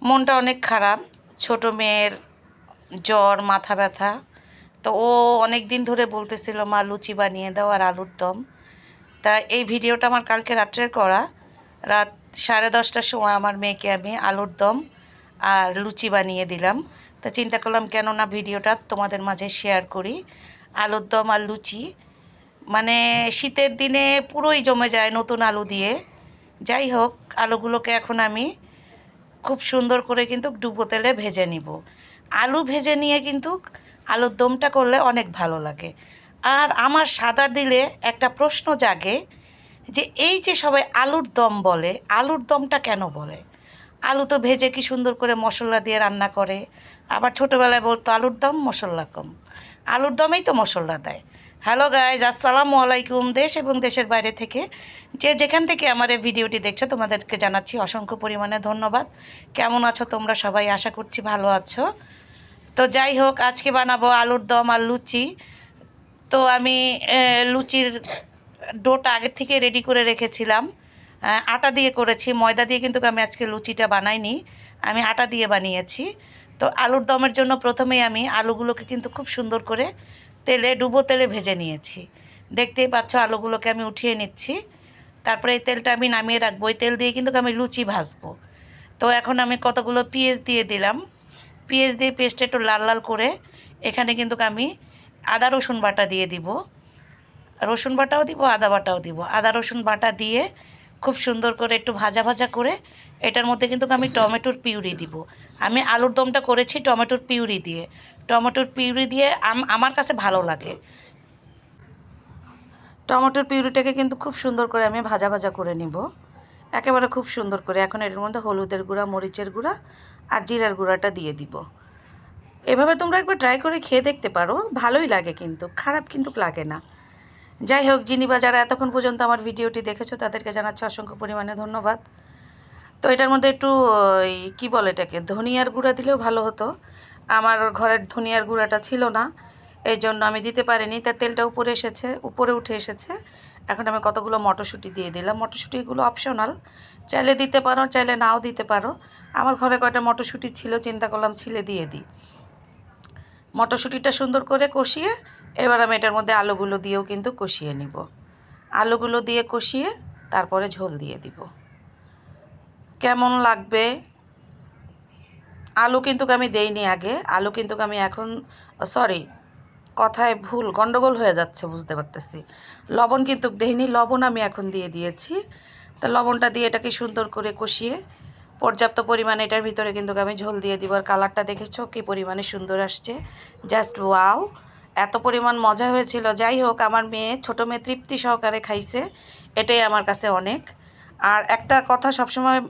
মনটা অনেক খারাপ। ছোট মেয়ের জ্বর, মাথা ব্যথা। তো ও অনেক দিন ধরে বলতেছিল মা লুচি বানিয়ে দাও আর আলুর দম। তা এই ভিডিওটা আমার কালকে রাত্রের করা। রাত 10:30টার সময় আমার মেয়েকে আমি আলুর দম আর লুচি বানিয়ে দিলাম। তা চিন্তা করলাম কেন না ভিডিওটা তোমাদের মাঝে শেয়ার করি। আলুর দম আর লুচি মানে শীতের দিনে পুরোই জমে যায় নতুন আলু দিয়ে। যাই হোক, আলুগুলোকে এখন আমি খুব সুন্দর করে কিন্তু ডুবো তেলে ভেজে নিব। আলু ভেজে নিয়ে কিন্তু আলুর দমটা করলে অনেক ভালো লাগে। আর আমার সাদা দিলে একটা প্রশ্ন জাগে যে এই যে সবাই আলুর দম বলে, আলুর দমটা কেন বলে? আলু তো ভেজে কি সুন্দর করে মশলা দিয়ে রান্না করে। আবার ছোটোবেলায় বলতো আলুর দম মশলা কম। আলুর দমেই তো মশলা দেয়। হ্যালো গাইজ, আসসালামু আলাইকুম। দেশ এবং দেশের বাইরে থেকে যে যেখান থেকে আমার এই ভিডিওটি দেখছো তোমাদেরকে জানাচ্ছি অসংখ্য পরিমাণে ধন্যবাদ। কেমন আছো তোমরা সবাই? আশা করছি ভালো আছো। তো যাই হোক, আজকে বানাবো আলুর দম আর লুচি। তো আমি লুচির ডোটা আগের থেকে রেডি করে রেখেছিলাম। আটা দিয়ে করেছি, ময়দা দিয়ে কিন্তু আমি আজকে লুচিটা বানাইনি, আমি আটা দিয়ে বানিয়েছি। তো আলুর দমের জন্য প্রথমেই আমি আলুগুলোকে কিন্তু খুব সুন্দর করে তেলে ডুবো তেলে ভেজে নিয়েছি। দেখতেই পাচ্ছ আলুগুলোকে আমি উঠিয়ে নিচ্ছি। তারপরে এই তেলটা আমি নামিয়ে রাখবো। এই তেল দিয়ে কিন্তু আমি লুচি ভাজবো। তো এখন আমি কতগুলো পেঁয়াজ দিয়ে দিলাম। পেঁয়াজ দিয়ে পেস্টটা একটু লাল লাল করে এখানে কিন্তু আমি আদা রসুন বাটা দিয়ে দিব। রসুন বাটাও দিব, আদা বাটাও দিব। আদা রসুন বাটা দিয়ে খুব সুন্দর করে একটু ভাজা ভাজা করে এটার মধ্যে কিন্তু আমি টমেটোর পিউরি দিব। আমি আলুর দমটা করেছি টমেটোর পিউরি দিয়ে। টমেটোর পিউরি দিয়ে আমার কাছে ভালো লাগে। টমেটোর পিউরিটাকে কিন্তু খুব সুন্দর করে আমি ভাজা ভাজা করে নিব, একেবারে খুব সুন্দর করে। এখন এর মধ্যে হলুদের গুঁড়া, মরিচের গুঁড়া আর জিরার গুঁড়াটা দিয়ে দিব। এভাবে তোমরা একবার ট্রাই করে খেয়ে দেখতে পারো, ভালোই লাগে, কিন্তু খারাপ কিন্তু লাগে না। যাই হোক, যিনি বা যারা এতক্ষণ পর্যন্ত আমার ভিডিওটি দেখেছো তাদেরকে জানাচ্ছি অসংখ্য পরিমাণে ধন্যবাদ। তো এটার মধ্যে একটু কী বলে এটাকে, ধনিয়ার গুঁড়া দিলেও ভালো হতো। আমার ঘরের ধনিয়ার গুঁড়াটা ছিল না, এই জন্য আমি দিতে পারিনি। তার তেলটা উপরে উঠে এসেছে। এখন আমি কতগুলো মটরশুঁটি দিয়ে দিলাম। মটরশুঁটিগুলো অপশনাল, চাইলে দিতে পারো, চাইলে নাও দিতে পারো। আমার ঘরে কয়টা মটরশুঁটি ছিল, চিন্তা করলাম ছিলে দিয়ে দিই। মটরশুঁটিটা সুন্দর করে কষিয়ে এবার আমি এটার মধ্যে আলুগুলো দিয়েও কিন্তু কষিয়ে নিব। আলুগুলো দিয়ে কষিয়ে তারপরে ঝোল দিয়ে দিব। কেমন লাগবে? আলু কিন্তু আমি দেইনি আগে, আলু কিন্তু আমি এখন, সরি কথায় ভুল, গন্ডগোল হয়ে যাচ্ছে, বুঝতে পারতেছি। লবণ কিন্তু দেইনি, লবণ আমি এখন দিয়ে দিয়েছি। তা লবণটা দিয়ে এটাকে সুন্দর করে কষিয়ে পর্যাপ্ত পরিমাণে এটার ভিতরে কিন্তু আমি ঝোল দিয়ে দিব। আর কালারটা দেখেছো কী পরিমাণে সুন্দর আসছে, জাস্ট ওয়াও! এত পরিমাণ মজা হয়েছিল। যাই হোক, আমার মেয়ে, ছোটো মেয়ে তৃপ্তি সহকারে খাইছে, এটাই আমার কাছে অনেক। আর একটা কথা সবসময়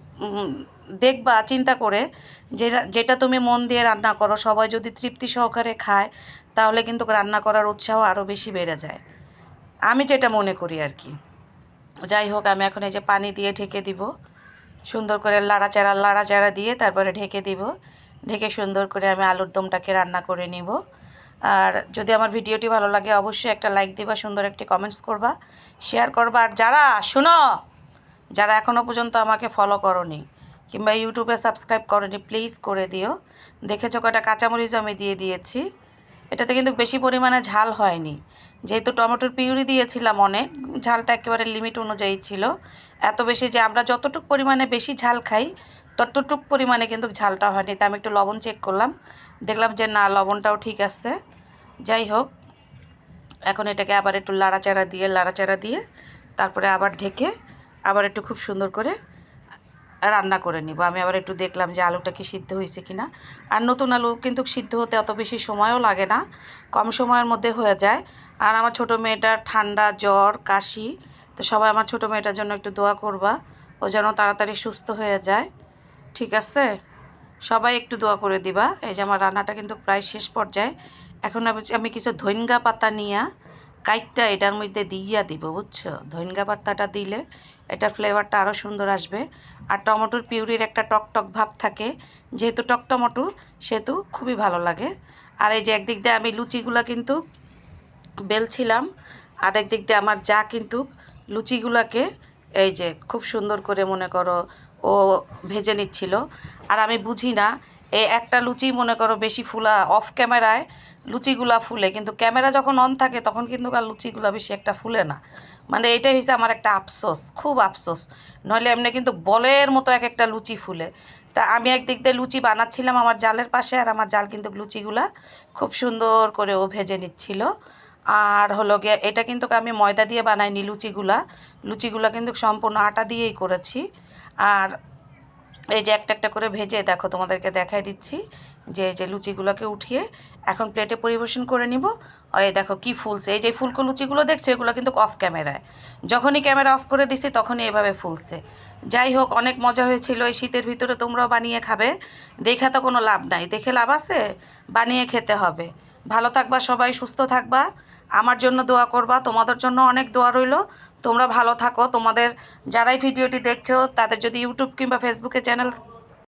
দেখবা চিন্তা করে, যেটা তুমি মন দিয়ে রান্না করো, সবাই যদি তৃপ্তি সহকারে খায় তাহলে কিন্তু রান্না করার উৎসাহ আরও বেশি বেড়ে যায়, আমি যেটা মনে করি আর কি। যাই হোক, আমি এখন এই যে পানি দিয়ে ঢেকে দিব, সুন্দর করে লাড়াচাড়া দিয়ে তারপরে ঢেকে দিব। ঢেকে সুন্দর করে আমি আলুর দমটাকে রান্না করে নিব। আর যদি আমার ভিডিওটি ভালো লাগে অবশ্যই একটা লাইক দিবা, সুন্দর একটি কমেন্টস করবা, শেয়ার করবা। আর যারা এখনও পর্যন্ত আমাকে ফলো করনি কিংবা ইউটিউবে সাবস্ক্রাইব করনি, প্লিজ করে দিও। দেখেছো কটা কাঁচামরিচও আমি দিয়ে দিয়েছি। এটাতে কিন্তু বেশি পরিমাণে ঝাল হয়নি, যেহেতু টমেটোর পিউরি দিয়েছিলাম অনেক, ঝালটা একেবারে লিমিট অনুযায়ী ছিল। এত বেশি যে আমরা যতটুকু পরিমাণে বেশি ঝাল খাই ততটুক পরিমাণে কিন্তু ঝালটা হয়নি। তা আমি একটু লবণ চেক করলাম, দেখলাম যে না, লবণটাও ঠিক আছে। যাই হোক, এখন এটাকে আবার একটু লাড়াচাড়া দিয়ে তারপরে আবার ঢেকে আবার একটু খুব সুন্দর করে রান্না করে নিব। আমি আবার একটু দেখলাম যে আলুটা কি সিদ্ধ হয়েছে কিনা। আর নতুন আলু কিন্তু সিদ্ধ হতে অত বেশি সময়ও লাগে না, কম সময়ের মধ্যে হয়ে যায়। আর আমার ছোটো মেয়েটার ঠান্ডা, জ্বর, কাশি, তো সবাই আমার ছোটো মেয়েটার জন্য একটু দোয়া করবা, ও যেন তাড়াতাড়ি সুস্থ হয়ে যায়, ঠিক আছে? সবাই একটু দোয়া করে দিবা। এই যে আমার রান্নাটা কিন্তু প্রায় শেষ পর্যায়ে। এখন আমি কিছু ধইনগা পাতা নিয়ে কাইটটা এটার মধ্যে দিয়া দিব, বুঝছো? ধইনগা পাতাটা দিলে এটার ফ্লেভারটা আরও সুন্দর আসবে। আর টমেটোর পিউরির একটা টক ভাব থাকে, যেহেতু টমেটো, সেহেতু খুবই ভালো লাগে। আর এই যে একদিক দিয়ে আমি লুচিগুলা কিন্তু বেলছিলাম, আর একদিক দিয়ে আমার যা কিন্তু লুচিগুলাকে এই যে খুব সুন্দর করে মনে করো ও ভেজে নিচ্ছিল। আর আমি বুঝি না, এই একটা লুচি মনে করো বেশি ফুলা অফ ক্যামেরায় লুচিগুলা ফুলে, কিন্তু ক্যামেরা যখন অন থাকে তখন কিন্তু আর লুচিগুলা বেশি একটা ফুলে না। মানে এটাই হচ্ছে আমার একটা আফসোস, খুব আফসোস। নইলে এমনি কিন্তু বলের মতো এক একটা লুচি ফুলে। তা আমি একদিক দিয়ে লুচি বানাচ্ছিলাম আমার জালের পাশে, আর আমার জাল কিন্তু লুচিগুলা খুব সুন্দর করে ও ভেজে নিচ্ছিল। আর হলো গিয়ে এটা কিন্তু আমি ময়দা দিয়ে বানাইনি লুচিগুলা, লুচিগুলা কিন্তু সম্পূর্ণ আটা দিয়েই করেছি। আর এই যে একটা একটা করে ভেজে দেখো তোমাদেরকে দেখাই দিচ্ছি, যে এই যে লুচিগুলোকে উঠিয়ে এখন প্লেটে পরিবেশন করে নিব। এই দেখো কি ফুলছে, এই যে ফুলকো লুচিগুলো দেখছো এগুলো কিন্তু অফ ক্যামেরায়, যখনই ক্যামেরা অফ করে দিছি তখনই এভাবে ফুলছে। যাই হোক, অনেক মজা হয়েছিল। এই শীতের ভিতরে তোমরাও বানিয়ে খাবে, দেখে তো কোনো লাভ নাই, দেখে লাভ আছে, বানিয়ে খেতে হবে। ভালো থাকবা সবাই, সুস্থ থাকবা, আমার জন্য দোয়া করবা, তোমাদের জন্য অনেক দোয়া রইলো। তোমরা ভালো থাকো। তোমাদের যারাই ভিডিওটি দেখছো তাদের যদি ইউটিউব কিংবা ফেসবুকে চ্যানেল